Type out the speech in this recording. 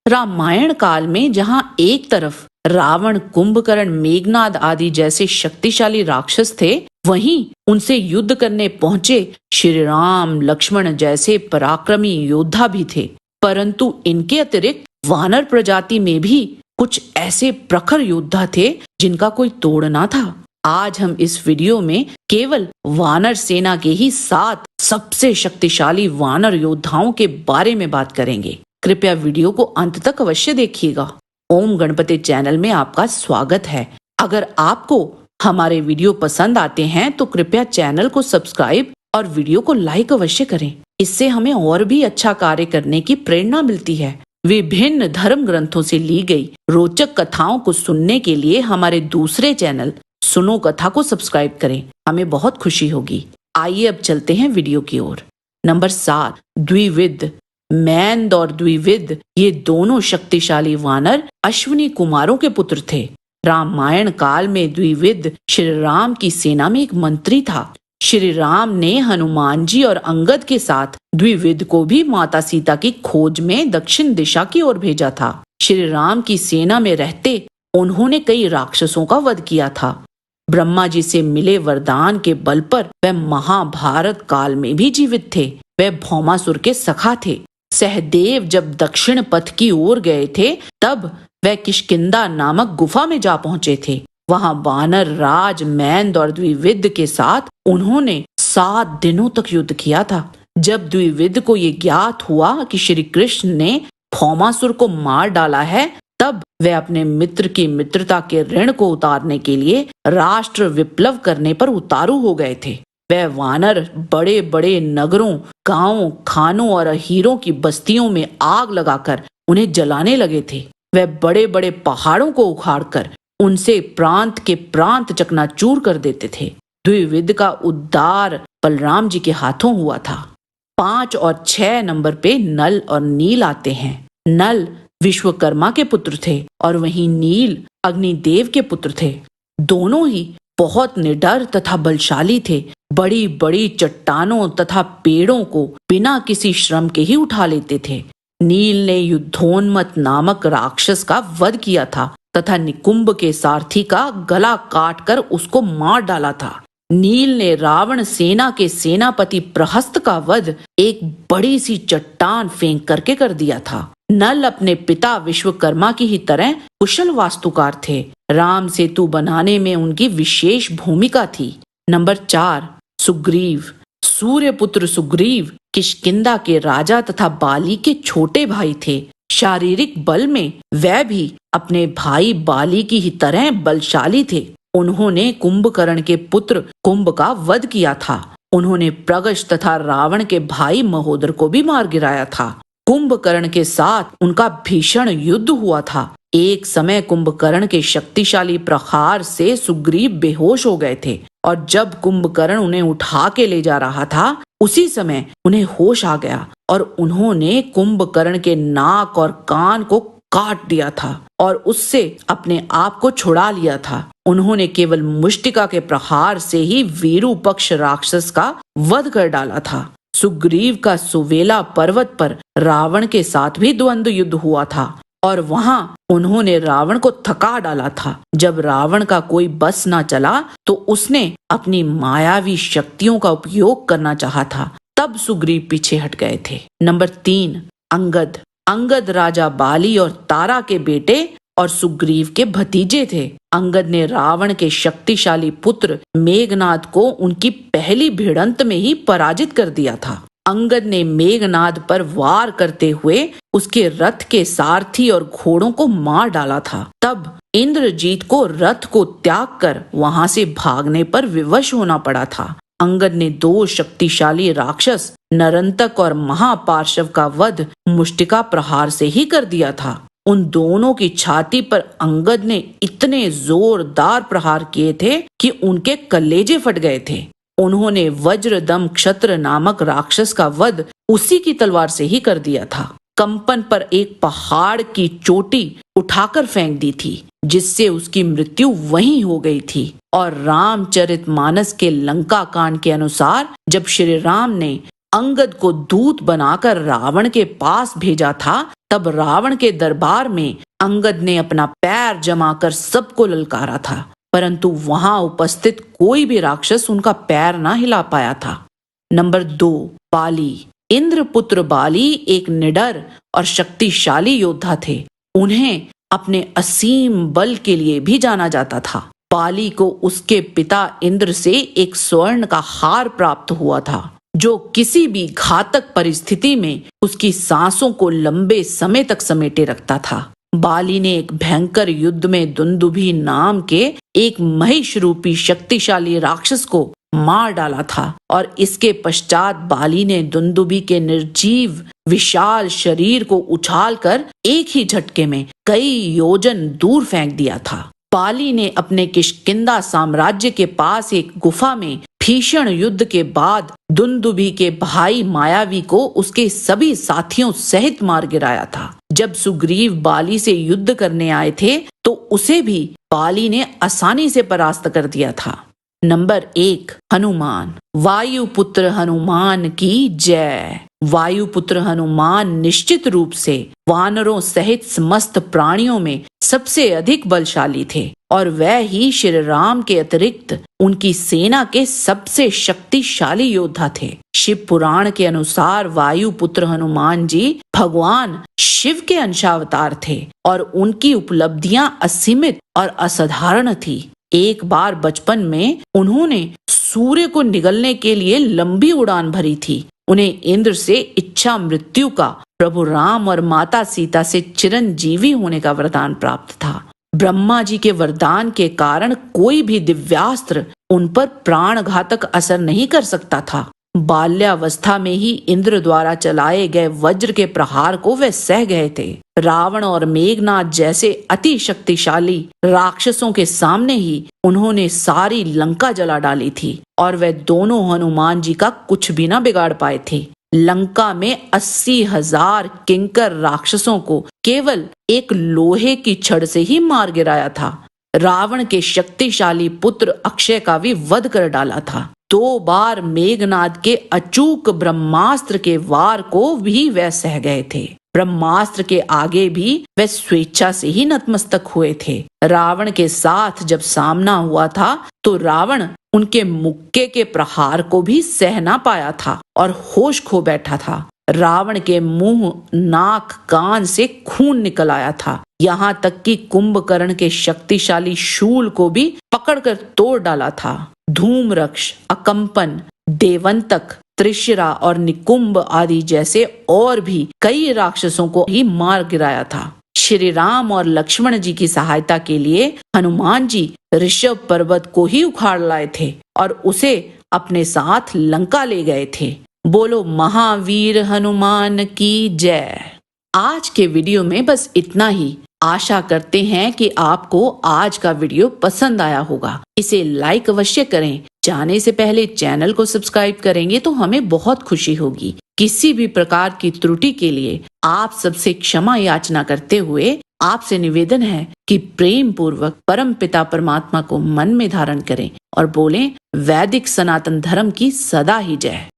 रामायण काल में जहां एक तरफ रावण, कुंभकर्ण, मेघनाद आदि जैसे शक्तिशाली राक्षस थे, वहीं उनसे युद्ध करने पहुंचे श्री राम, लक्ष्मण जैसे पराक्रमी योद्धा भी थे। परंतु इनके अतिरिक्त वानर प्रजाति में भी कुछ ऐसे प्रखर योद्धा थे जिनका कोई तोड़ ना था। आज हम इस वीडियो में केवल वानर सेना के ही 7 सबसे शक्तिशाली वानर योद्धाओं के बारे में बात करेंगे। कृपया वीडियो को अंत तक अवश्य देखिएगा। ओम गणपति चैनल में आपका स्वागत है। अगर आपको हमारे वीडियो पसंद आते हैं तो कृपया चैनल को सब्सक्राइब और वीडियो को लाइक अवश्य करें। इससे हमें और भी अच्छा कार्य करने की प्रेरणा मिलती है। विभिन्न धर्म ग्रंथों से ली गई रोचक कथाओं को सुनने के लिए हमारे दूसरे चैनल सुनो कथा को सब्सक्राइब करें। हमें बहुत खुशी होगी। आइए अब चलते हैं वीडियो की ओर। नंबर 7, द्विविद। मैंद और द्विविद ये दोनों शक्तिशाली वानर अश्विनी कुमारों के पुत्र थे। रामायण काल में द्विविद श्री राम की सेना में एक मंत्री था। श्री राम ने हनुमान जी और अंगद के साथ द्विविद को भी माता सीता की खोज में दक्षिण दिशा की ओर भेजा था। श्री राम की सेना में रहते उन्होंने कई राक्षसों का वध किया था। ब्रह्मा जी से मिले वरदान के बल पर वह महाभारत काल में भी जीवित थे। वह भौमासुर के सखा थे। सहदेव जब दक्षिण पथ की ओर गए थे तब वह किष्किंधा नामक गुफा में जा पहुंचे थे। वहां वानर राज मैंद और द्विविद के साथ उन्होंने 7 दिनों तक युद्ध किया था। जब द्विविद को ये ज्ञात हुआ कि श्री कृष्ण ने भौमासुर को मार डाला है, तब वह अपने मित्र की मित्रता के ऋण को उतारने के लिए राष्ट्र विप्लव करने पर उतारू हो गए थे। वह वानर बड़े बड़े नगरों, गांवों, खानों और हीरों की बस्तियों में आग लगाकर उन्हें जलाने लगे थे। वह बड़े बड़े पहाड़ों को उखाड़कर उनसे प्रांत के प्रांत चकनाचूर कर देते थे। द्विविद का उद्धार बलराम जी के हाथों हुआ था। 5 और 6 नंबर पे नल और नील आते हैं। नल विश्वकर्मा के पुत्र थे और वहीं नील अग्निदेव के पुत्र थे। दोनों ही बहुत निडर तथा बलशाली थे। बड़ी बड़ी चट्टानों तथा पेड़ों को बिना किसी श्रम के ही उठा लेते थे। नील ने युद्धोन्मत्त नामक राक्षस का वध किया था तथा निकुंभ के सारथी का गला काटकर उसको मार डाला था। नील ने रावण सेना के सेनापति प्रहस्त का वध एक बड़ी सी चट्टान फेंक करके कर दिया था। नल अपने पिता विश्वकर्मा की ही तरह कुशल वास्तुकार थे। राम सेतु बनाने में उनकी विशेष भूमिका थी। नंबर 4, सुग्रीव। सूर्यपुत्र सुग्रीव किष्किंधा के राजा तथा बाली के छोटे भाई थे। शारीरिक बल में वह भी अपने भाई बाली की ही तरह बलशाली थे। उन्होंने कुंभकर्ण के पुत्र कुंभ का वध किया था। उन्होंने प्रगश तथा रावण के भाई महोदर को भी मार गिराया था। कुंभकर्ण के साथ उनका भीषण युद्ध हुआ था। एक समय कुंभकर्ण के शक्तिशाली प्रहार से सुग्रीव बेहोश हो गए थे और जब कुंभकर्ण उन्हें उठा के ले जा रहा था, उसी समय उन्हें होश आ गया और उन्होंने कुंभकर्ण के नाक और कान को काट दिया था और उससे अपने आप को छुड़ा लिया था। उन्होंने केवल मुष्टिका के प्रहार से ही वीरूपक्ष राक्षस का वध कर डाला था। सुग्रीव का सुवेला पर्वत पर रावण के साथ भी द्वंद्व युद्ध हुआ था और वहां उन्होंने रावण को थका डाला था। जब रावण का कोई बस ना चला तो उसने अपनी मायावी शक्तियों का उपयोग करना चाहा था। तब सुग्रीव पीछे हट गए थे। नंबर 3, अंगद। अंगद राजा बाली और तारा के बेटे और सुग्रीव के भतीजे थे। अंगद ने रावण के शक्तिशाली पुत्र मेघनाद को उनकी पहली भिड़ंत में ही पराजित कर दिया था। अंगद ने मेघनाद पर वार करते हुए उसके रथ के सारथी और घोड़ों को मार डाला था। तब इंद्रजीत को रथ को त्याग कर वहां से भागने पर विवश होना पड़ा था। अंगद ने 2 शक्तिशाली राक्षस नरंतक और महापार्शव का वध मुष्टिका प्रहार से ही कर दिया था। उन दोनों की छाती पर अंगद ने इतने जोरदार प्रहार किए थे कि उनके कलेजे फट गए थे। उन्होंने वज्रदम क्षत्र नामक राक्षस का वध उसी की तलवार से ही कर दिया था। कंपन पर एक पहाड़ की चोटी उठाकर फेंक दी थी, जिससे उसकी मृत्यु वहीं हो गई थी। और रामचरितमानस के लंका कांड के अनुसार जब श्री राम ने अंगद को दूत बनाकर रावण के पास भेजा था, तब रावण के दरबार में अंगद ने अपना पैर जमाकर सबको ललकारा था, परंतु वहां उपस्थित कोई भी राक्षस उनका पैर ना हिला पाया था। नंबर 2, बाली। इंद्रपुत्र बाली एक निडर और शक्तिशाली योद्धा थे। उन्हें अपने असीम बल के लिए भी जाना जाता था। बाली को उसके पिता इंद्र से एक स्वर्ण का हार प्राप्त हुआ था, जो किसी भी घातक परिस्थिति में उसकी सांसों को लंबे समय तक समेटे रखता था। बाली ने एक भयंकर युद्ध में दुंदुभी नाम के एक महिष रूपी शक्तिशाली राक्षस को मार डाला था और इसके पश्चात बाली ने दुंदुभी के निर्जीव विशाल शरीर को उछालकर एक ही झटके में कई योजन दूर फेंक दिया था। बाली ने अपने किष्किंधा साम्राज्य के पास एक गुफा में भीषण युद्ध के बाद दुंदुभी के भाई मायावी को उसके सभी साथियों सहित मार गिराया था। जब सुग्रीव बाली से युद्ध करने आए थे तो उसे भी बाली ने आसानी से परास्त कर दिया था। नंबर 1, हनुमान। वायुपुत्र हनुमान की जय। वायुपुत्र हनुमान निश्चित रूप से वानरों सहित समस्त प्राणियों में सबसे अधिक बलशाली थे और वह ही श्री राम के अतिरिक्त उनकी सेना के सबसे शक्तिशाली योद्धा थे। शिव पुराण के अनुसार वायुपुत्र हनुमान जी भगवान शिव के अंशावतार थे और उनकी उपलब्धियां असीमित और असाधारण थी। एक बार बचपन में उन्होंने सूर्य को निगलने के लिए लंबी उड़ान भरी थी। उन्हें इंद्र से इच्छा मृत्यु का, प्रभु राम और माता सीता से चिरंजीवी होने का वरदान प्राप्त था। ब्रह्मा जी के वरदान के कारण कोई भी दिव्यास्त्र उन पर प्राणघातक असर नहीं कर सकता था। बाल्यावस्था में ही इंद्र द्वारा चलाए गए वज्र के प्रहार को वे सह गए थे। रावण और मेघनाद जैसे अति शक्तिशाली राक्षसों के सामने ही उन्होंने सारी लंका जला डाली थी और वे दोनों हनुमान जी का कुछ भी न बिगाड़ पाए थे। लंका में 80,000 किंकर राक्षसों को केवल एक लोहे की छड़ से ही मार गिराया था। रावण के शक्तिशाली पुत्र अक्षय का भी वध कर डाला था। 2 बार मेघनाद के अचूक ब्रह्मास्त्र के वार को भी वह सह गए थे। ब्रह्मास्त्र के आगे भी वे स्वेच्छा से ही नतमस्तक हुए थे। रावण के साथ जब सामना हुआ था तो रावण उनके मुक्के के प्रहार को भी सह ना पाया था और होश खो बैठा था। रावण के मुंह, नाक, कान से खून निकल आया था। यहाँ तक कि कुंभकर्ण के शक्तिशाली शूल को भी पकड़कर तोड़ डाला था। धूम्रक्ष, अकंपन, देवंतक, त्रिशिरा और निकुंभ आदि जैसे और भी कई राक्षसों को ही मार गिराया था। श्री राम और लक्ष्मण जी की सहायता के लिए हनुमान जी ऋषभ पर्वत को ही उखाड़ लाए थे और उसे अपने साथ लंका ले गए थे। बोलो महावीर हनुमान की जय। आज के वीडियो में बस इतना ही। आशा करते हैं कि आपको आज का वीडियो पसंद आया होगा। इसे लाइक अवश्य करें। जाने से पहले चैनल को सब्सक्राइब करेंगे तो हमें बहुत खुशी होगी। किसी भी प्रकार की त्रुटि के लिए आप सबसे क्षमा याचना करते हुए आपसे निवेदन है कि प्रेम पूर्वक परम पिता परमात्मा को मन में धारण करें और बोलें वैदिक सनातन धर्म की सदा ही जय।